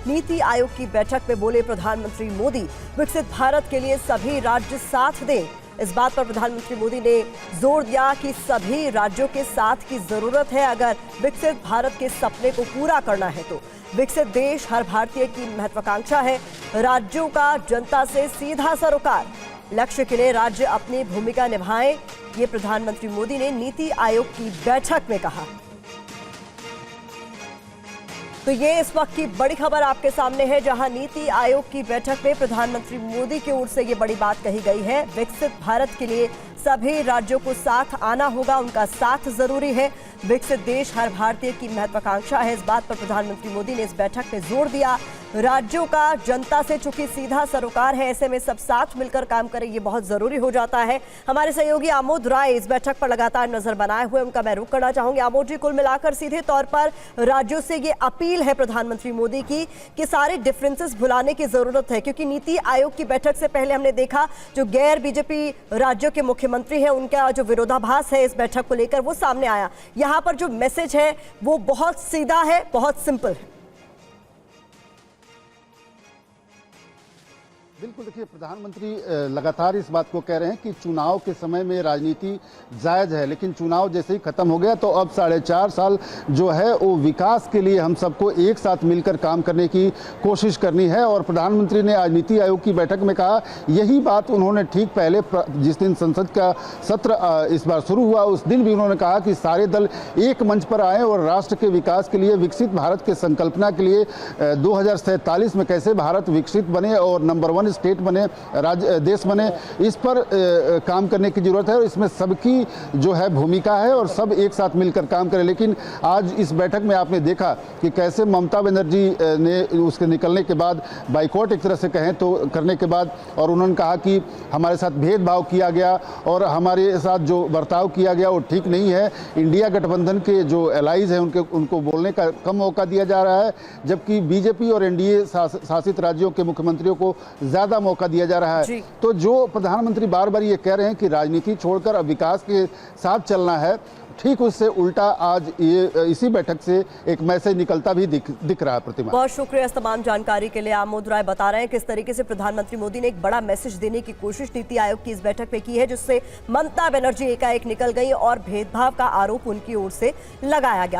नीति आयोग की बैठक में बोले प्रधानमंत्री मोदी, विकसित भारत के लिए सभी राज्य साथ दें। इस बात पर प्रधानमंत्री मोदी ने जोर दिया कि सभी राज्यों के साथ की जरूरत है अगर विकसित भारत के सपने को पूरा करना है तो। विकसित देश हर भारतीय की महत्वाकांक्षा है। राज्यों का जनता से सीधा सरोकार। लक्ष्य के लिए राज्य अपनी भूमिका निभाएं, ये प्रधानमंत्री मोदी ने नीति आयोग की बैठक में कहा। तो ये इस वक्त की बड़ी खबर आपके सामने है, जहां नीति आयोग की बैठक में प्रधानमंत्री मोदी की ओर से ये बड़ी बात कही गई है। विकसित भारत के लिए सभी राज्यों को साथ आना होगा, उनका साथ जरूरी है। विकसित देश हर भारतीय की महत्वाकांक्षा है। इस बात पर प्रधानमंत्री मोदी ने इस बैठक में जोर दिया। राज्यों का जनता से चूंकि सीधा सरोकार है, ऐसे में सब साथ मिलकर काम करें, ये बहुत जरूरी हो जाता है। हमारे सहयोगी आमोद राय इस बैठक पर लगातार नजर बनाए हुए, उनका मैं रुख करना चाहूंगी। आमोद जी, कुल मिलाकर सीधे तौर पर राज्यों से ये अपील है प्रधानमंत्री मोदी की कि सारे डिफरेंसेस भुलाने की जरूरत है, क्योंकि नीति आयोग की बैठक से पहले हमने देखा जो गैर बीजेपी राज्यों के मुख्यमंत्री हैं, उनका जो विरोधाभास है इस बैठक को लेकर वो सामने आया। यहाँ पर जो मैसेज है वो बहुत सीधा है, बहुत सिंपल है। बिल्कुल, देखिए, प्रधानमंत्री लगातार इस बात को कह रहे हैं कि चुनाव के समय में राजनीति जायज़ है, लेकिन चुनाव जैसे ही खत्म हो गया तो अब 4.5 साल जो है वो विकास के लिए हम सबको एक साथ मिलकर काम करने की कोशिश करनी है। और प्रधानमंत्री ने आज नीति आयोग की बैठक में कहा, यही बात उन्होंने ठीक पहले जिस दिन संसद का सत्र इस बार शुरू हुआ उस दिन भी उन्होंने कहा कि सारे दल एक मंच पर आए और राष्ट्र के विकास के लिए, विकसित भारत के संकल्पना के लिए 2047 में कैसे भारत विकसित बने और नंबर 1 स्टेट बने, देश बने, इस पर काम करने की जरूरत है और इसमें सबकी जो है भूमिका है और सब एक साथ मिलकर काम करें। लेकिन आज इस बैठक में आपने देखा कि कैसे ममता बनर्जी ने उसके निकलने के बाद बाइकॉट एक तरह से कहें तो करने के बाद, और उन्होंने कहा कि हमारे साथ भेदभाव किया गया और हमारे साथ जो बर्ताव किया गया वो ठीक नहीं है। इंडिया गठबंधन के जो एलाइज हैं उनको बोलने का कम मौका दिया जा रहा है, जबकि बीजेपी और एनडीए शासित राज्यों के मुख्यमंत्रियों को ज्यादा मौका दिया जा रहा है। तो जो प्रधानमंत्री बार बार ये कह रहे हैं कि राजनीति छोड़कर अब विकास के साथ चलना है, ठीक उससे उल्टा आज ये इसी बैठक से एक मैसेज निकलता भी दिख रहा है। प्रतिमा, बहुत शुक्रिया इस तमाम जानकारी के लिए। आमोद राय बता रहे हैं किस तरीके से प्रधानमंत्री मोदी ने एक बड़ा मैसेज देने की कोशिश नीति आयोग की इस बैठक में की है, जिससे ममता बनर्जी एकाएक निकल गई और भेदभाव का आरोप उनकी ओर से लगाया गया।